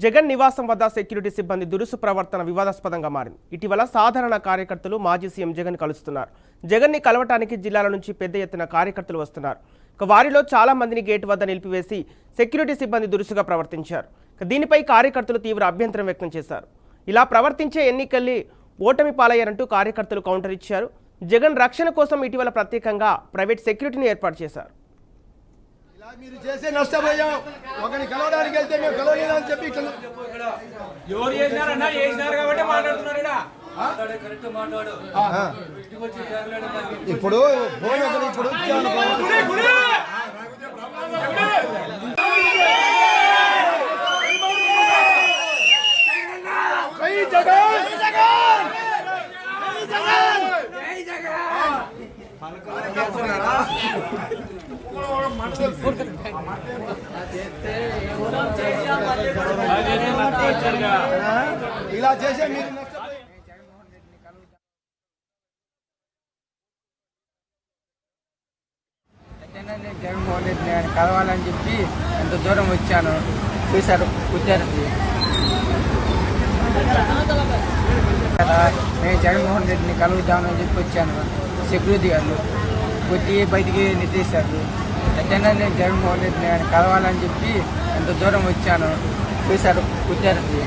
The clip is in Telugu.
జగన్ నివాసం వద్ద సెక్యూరిటీ సిబ్బంది దురుసు ప్రవర్తన వివాదాస్పదంగా మారింది. ఇటీవల సాధారణ కార్యకర్తలు మాజీ సీఎం జగన్ కలుస్తున్నారు. జగన్ని కలవటానికి జిల్లాల నుంచి పెద్ద ఎత్తున కార్యకర్తలు వస్తున్నారు. వారిలో చాలా మందిని గేటు వద్ద నిలిపివేసి సెక్యూరిటీ సిబ్బంది దురుసుగా ప్రవర్తించారు. దీనిపై కార్యకర్తలు తీవ్ర అభ్యంతరం వ్యక్తం చేశారు. ఇలా ప్రవర్తించే ఎన్నికల్ని ఓటమి పాలయ్యారంటూ కార్యకర్తలు కౌంటర్ ఇచ్చారు. జగన్ రక్షణ కోసం ఇటీవల ప్రత్యేకంగా ప్రైవేట్ సెక్యూరిటీని ఏర్పాటు చేశారు. మీరు చేసే నష్టపోయాం. ఒకరిని కలవడానికి వెళ్తే మేము కలవలేదని చెప్పి ఎవరు చేసినారన్నా చేసినారు కాబట్టి మాట్లాడుతున్నారు. ఇప్పుడు ఫోన్ ఒకరు ఇప్పుడు ఇలా చేసే మీరు జగన్మోహన్ రెడ్డి నేను కలవాలని చెప్పి ఎంత దూరం వచ్చాను. చూశారు కూర్చారండి కదా, నేను జగన్మోహన్ రెడ్డిని కలుగుతామని చెప్పి వచ్చాను. సెక్యూరిటీ గారు కొట్టి బయటికి నిర్దేశారు. ఎట్టైనా నేను జగన్మోహన్ రెడ్డి నేను కలవాలని చెప్పి ఎంత దూరం వచ్చాను. చూశారు కూర్చారండి.